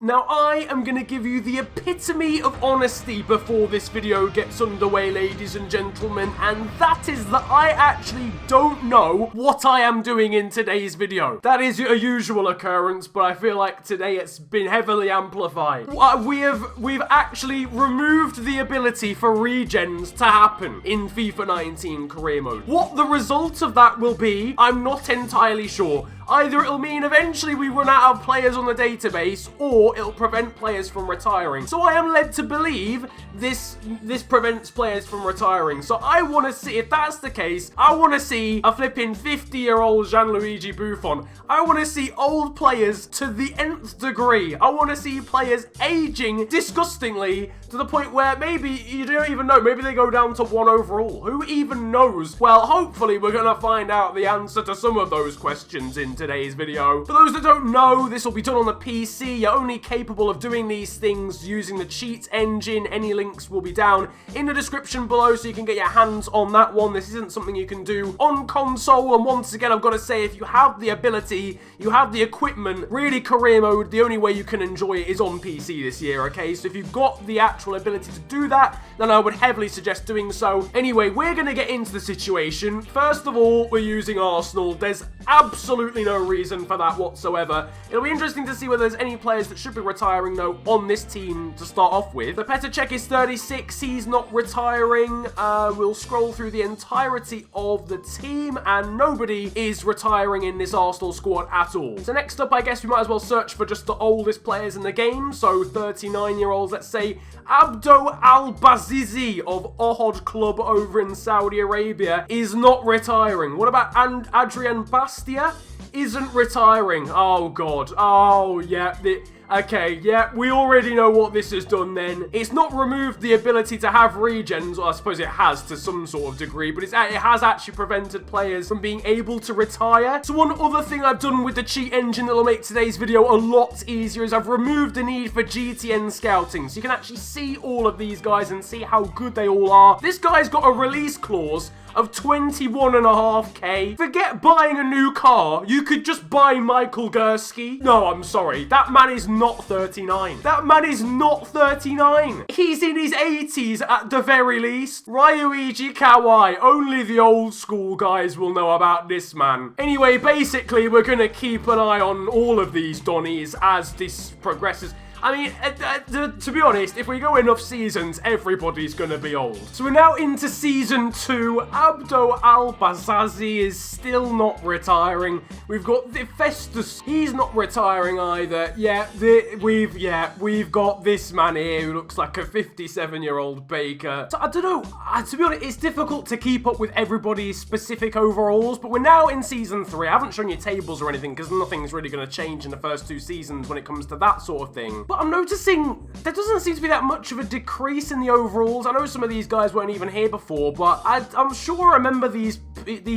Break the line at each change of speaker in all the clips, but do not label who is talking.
Now, I am going to give you the epitome of honesty before this video gets underway, ladies and gentlemen, and that is that I actually don't know what I am doing in today's video. That is a usual occurrence, but I feel like today it's been heavily amplified. We've actually removed the ability for regens to happen in FIFA 19 career mode. What the result of that will be, I'm not entirely sure. Either it'll mean eventually we run out of players on the database, or it'll prevent players from retiring. So I am led to believe this prevents players from retiring. So I want to see, if that's the case, I want to see a flipping 50-year-old Gianluigi Buffon. I want to see old players to the nth degree. I want to see players aging disgustingly to the point where maybe you don't even know. Maybe they go down to 1 overall. Who even knows? Well, hopefully we're going to find out the answer to some of those questions in today's video. For those that don't know, this will be done on the PC. You're only capable of doing these things using the cheat engine. Any links will be down in the description below so you can get your hands on that one. This isn't something you can do on console, and once again I've got to say, if you have the ability, you have the equipment, really career mode, the only way you can enjoy it is on PC this year, okay? So if you've got the actual ability to do that, then I would heavily suggest doing so. Anyway, we're going to get into the situation. First of all, we're using Arsenal. There's absolutely no reason for that whatsoever. It'll be interesting to see whether there's any players that should be retiring, though, on this team to start off with. The Petr Cech is 36. He's not retiring. We'll scroll through the entirety of the team, and nobody is retiring in this Arsenal squad at all. So next up, I guess we might as well search for just the oldest players in the game. So 39-year-olds, let's say Abdo Al-Bazizi of Ohod Club over in Saudi Arabia is not retiring. What about Adrian Bastia? Isn't retiring. Oh, God. Oh, yeah. Okay, yeah, we already know what this has done then. It's not removed the ability to have regens, or I suppose it has to some sort of degree, but it has actually prevented players from being able to retire. So one other thing I've done with the cheat engine that will make today's video a lot easier is I've removed the need for GTN scouting. So you can actually see all of these guys and see how good they all are. This guy's got a release clause of 21.5k. Forget buying a new car. You could just buy Michael Gursky. No, I'm sorry. That man is not 39. That man is not 39. He's in his 80s at the very least. Ryuichi Kawai. Only the old school guys will know about this man. Anyway, basically, we're going to keep an eye on all of these Donnies as this progresses. I mean, to be honest, if we go enough seasons, everybody's going to be old. So we're now into Season 2. Abdo Al-Bazazi is still not retiring. We've got the Festus. He's not retiring either. Yeah, we've got this man here who looks like a 57-year-old baker. So I don't know. To be honest, it's difficult to keep up with everybody's specific overalls, but we're now in Season 3. I haven't shown you tables or anything because nothing's really going to change in the first 2 seasons when it comes to that sort of thing. But I'm noticing there doesn't seem to be that much of a decrease in the overalls. I know some of these guys weren't even here before, but I'm sure I remember these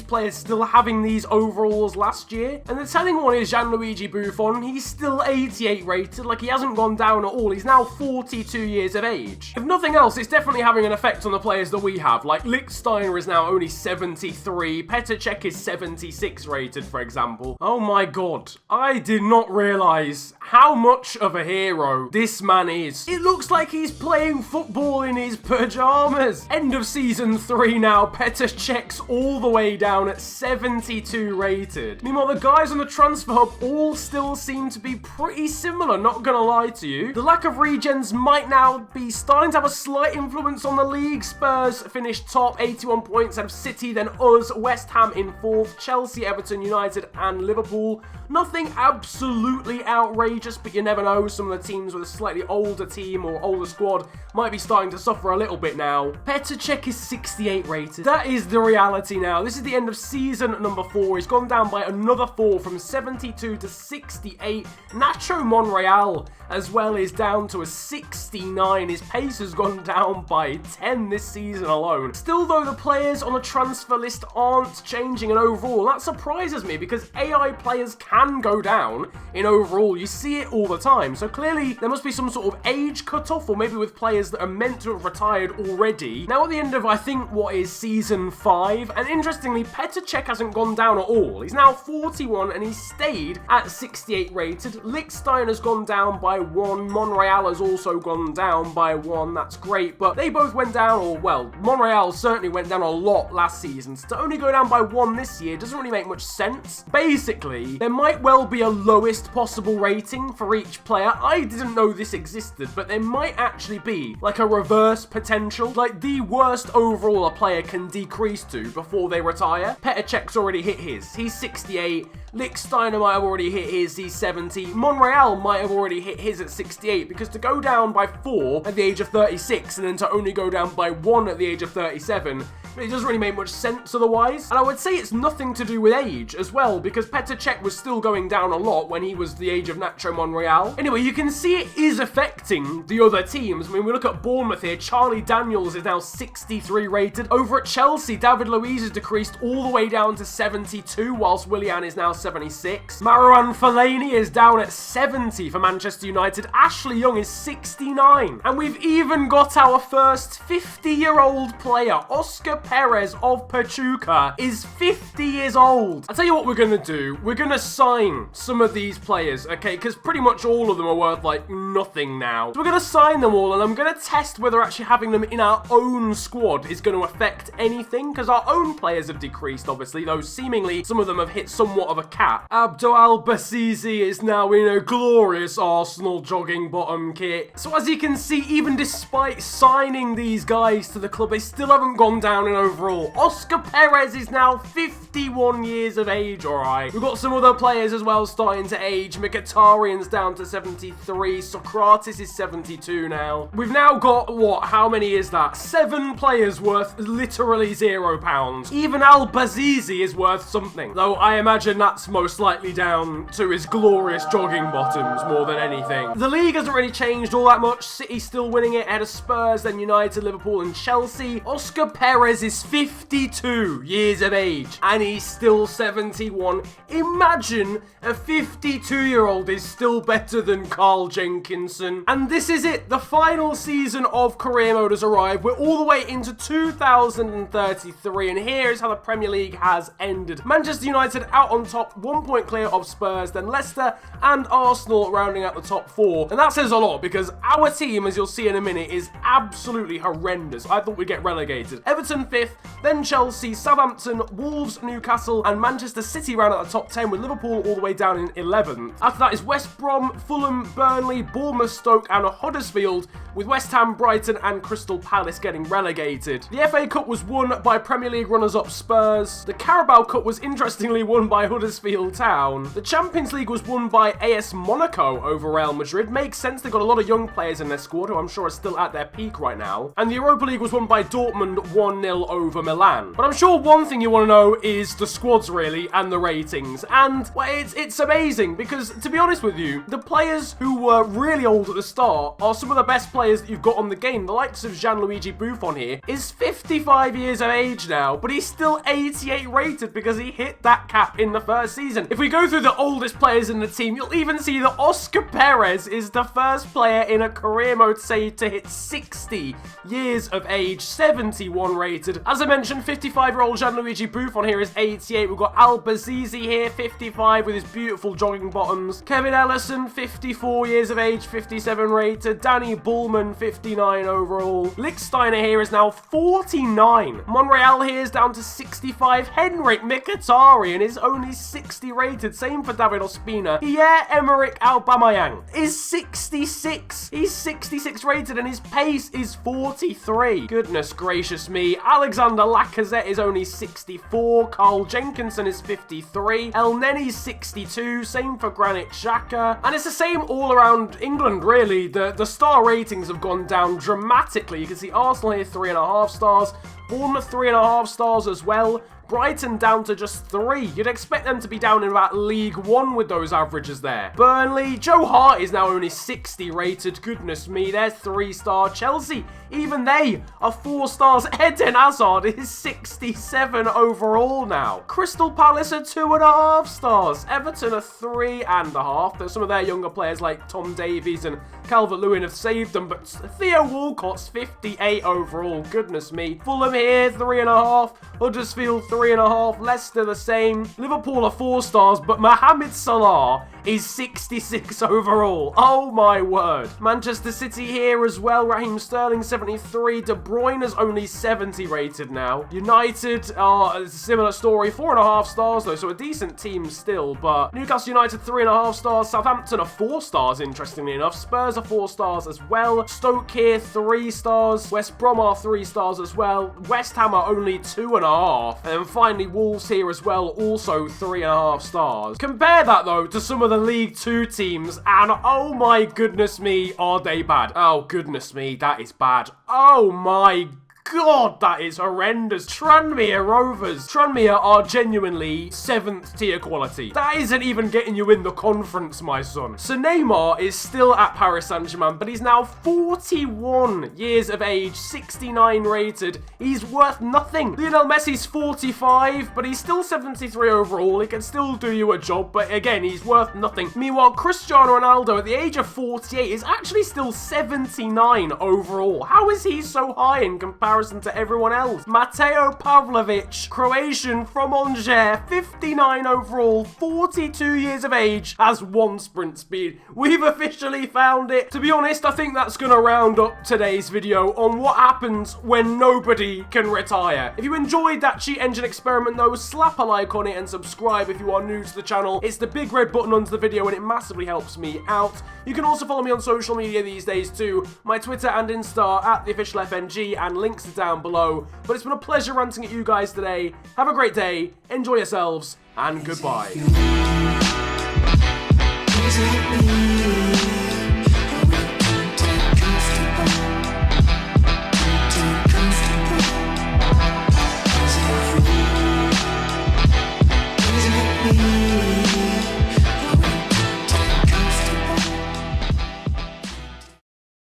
players still having these overalls last year. And the telling one is Gianluigi Buffon. He's still 88 rated, like he hasn't gone down at all. He's now 42 years of age. If nothing else, it's definitely having an effect on the players that we have. Like Lichtsteiner is now only 73. Petr Cech is 76 rated, for example. Oh my God. I did not realize how much of a hero this man is. It looks like he's playing football in his pajamas. End of Season 3 now. Petr Cech's all the way down at 72 rated. Meanwhile, the guys on the transfer hub all still seem to be pretty similar, not gonna lie to you. The lack of regens might now be starting to have a slight influence on the league. Spurs finished top, 81 points out of City, then us, West Ham in 4th, Chelsea, Everton, United, and Liverpool. Nothing absolutely outrageous, but you never know. Some of the teams with a slightly older team or older squad might be starting to suffer a little bit now. Petr Cech is 68 rated. That is the reality now. This is the end of season number 4. He's gone down by another 4 from 72 to 68. Nacho Monreal as well is down to a 69. His pace has gone down by 10 this season alone. Still though, the players on the transfer list aren't changing in overall. That surprises me because AI players can go down in overall. You see it all the time. So clearly there must be some sort of age cutoff, or maybe with players that are meant to have retired already. Now at the end of, I think, what is season 5, and interestingly, Petr Cech hasn't gone down at all. He's now 41 and he's stayed at 68 rated. Lichtsteiner has gone down by by 1. Monreal has also gone down by 1. That's great, but they both went down, or well, Monreal certainly went down a lot last season. So to only go down by 1 this year doesn't really make much sense. Basically, there might well be a lowest possible rating for each player. I didn't know this existed, but there might actually be like a reverse potential, like the worst overall a player can decrease to before they retire. Petr Cech's already hit his. He's 68. Lichtsteiner might have already hit his, he's 70. Monreal might have already hit his at 68, because to go down by 4 at the age of 36 and then to only go down by 1 at the age of 37, it doesn't really make much sense otherwise. And I would say it's nothing to do with age as well, because Petr Cech was still going down a lot when he was the age of Nacho Monreal. Anyway, you can see it is affecting the other teams. I mean, we look at Bournemouth here. Charlie Daniels is now 63 rated. Over at Chelsea, David Luiz has decreased all the way down to 72, whilst Willian is now 76. Marouane Fellaini is down at 70 for Manchester United. Ashley Young is 69. And we've even got our first 50-year-old player. Oscar Perez of Pachuca is 50 years old. I'll tell you what we're going to do. We're going to sign some of these players, okay? Because pretty much all of them are worth, like, nothing now. So we're going to sign them all, and I'm going to test whether actually having them in our own squad is going to affect anything, because our own players have decreased, obviously, though seemingly some of them have hit somewhat of a cap. Abdo Al-Bassizi is now in a glorious Arsenal jogging bottom kit. So as you can see, even despite signing these guys to the club, they still haven't gone down in overall. Oscar Perez is now 51 years of age, alright. We've got some other players as well starting to age. Mkhitaryan's down to 73. Socrates is 72 now. We've now got, what, how many is that? 7 players worth literally £0. Even Al-Bazizi is worth something, though I imagine that's most likely down to his glorious jogging bottoms more than anything. The league hasn't really changed all that much. City still winning it ahead of Spurs, then United, Liverpool and Chelsea. Oscar Perez is 52 years of age and he's still 71. Imagine a 52-year-old is still better than Carl Jenkinson. And this is it. The final season of career mode has arrived. We're all the way into 2033 and here is how the Premier League has ended. Manchester United out on top, 1 point clear of Spurs, then Leicester and Arsenal rounding out the top 4. And that says a lot because our team, as you'll see in a minute, is absolutely horrendous. I thought we'd get relegated. Everton 5th, then Chelsea, Southampton, Wolves, Newcastle and Manchester City round out the top 10 with Liverpool all the way down in 11th. After that is West Brom, Fulham, Burnley, Bournemouth, Stoke and Huddersfield, with West Ham, Brighton and Crystal Palace getting relegated. The FA Cup was won by Premier League runners-up Spurs. The Carabao Cup was interestingly won by Huddersfield Town. The Champions League was won by AS Monaco over Real Madrid. Makes sense, they've got a lot of young players in their squad who I'm sure are still at their peak right now. And the Europa League was won by Dortmund 1-0 over Milan. But I'm sure one thing you want to know is the squads really and the ratings. And well, it's amazing because, to be honest with you, the players who were really old at the start are some of the best players that you've got on the game. The likes of Gianluigi Buffon here is 55 years of age now, but he's still 88 rated because he hit that cap in the first season. If we go through the oldest players in the team, you'll even see that Oscar Perez is the first player in a career mode save to hit 60 years of age, 71 rated. As I mentioned, 55-year-old Gianluigi Buffon here is 88. We've got Al-Bazizi here, 55 with his beautiful jogging bottoms. Kevin Ellison, 54 years of age, 57 rated. Danny Bullman, 59 overall. Lichtsteiner here is now 49. Monreal here is down to 65. Henrik Mkhitaryan is only 60 rated. Same for David Ospina. Pierre-Emerick Aubameyang is 66. He's 66 rated and his pace is 43. Goodness gracious me. Alexander Lacazette is only 64. Carl Jenkinson is 53. El Neni's 62. Same for Granit Xhaka. And it's the same all around England, really. The star ratings have gone down dramatically. You can see Arsenal here 3.5 stars. Bournemouth 3.5 stars as well. Brighton down to just 3. You'd expect them to be down in about League 1 with those averages there. Burnley, Joe Hart is now only 60 rated. Goodness me, they're 3-star. Chelsea, even they are 4 stars. Eden Hazard is 67 overall now. Crystal Palace are 2.5 stars. Everton are 3.5. There's some of their younger players like Tom Davies and Calvert-Lewin have saved them, but Theo Walcott's 58 overall. Goodness me. Fulham here, 3.5. Huddersfield, 3.5. Leicester the same. Liverpool are 4 stars, but Mohamed Salah is 66 overall. Oh my word. Manchester City here as well. Raheem Sterling 73. De Bruyne is only 70 rated now. United are a similar story. 4.5 stars though, so a decent team still. But Newcastle United 3.5 stars. Southampton are 4 stars, interestingly enough. Spurs are 4 stars as well. Stoke here 3 stars. West Brom are 3 stars as well. West Ham are only 2.5. And then finally Wolves here as well, also 3.5 stars. Compare that though to some of the League 2 teams, and oh my goodness me, are they bad. Oh goodness me, that is bad. Oh my God, that is horrendous. Tranmere Rovers. Tranmere are genuinely 7th tier quality. That isn't even getting you in the conference, my son. So Neymar is still at Paris Saint-Germain, but he's now 41 years of age, 69 rated. He's worth nothing. Lionel Messi's 45, but he's still 73 overall. He can still do you a job, but again, he's worth nothing. Meanwhile, Cristiano Ronaldo at the age of 48 is actually still 79 overall. How is he so high in comparison to everyone else? Mateo Pavlovic, Croatian from Angers, 59 overall, 42 years of age, has 1 sprint speed. We've officially found it. To be honest, I think that's going to round up today's video on what happens when nobody can retire. If you enjoyed that cheat engine experiment though, slap a like on it and subscribe if you are new to the channel. It's the big red button under the video and it massively helps me out. You can also follow me on social media these days too. My Twitter and Insta are at @theofficialfng, and links are down below. But it's been a pleasure ranting at you guys today. Have a great day, enjoy yourselves, and goodbye.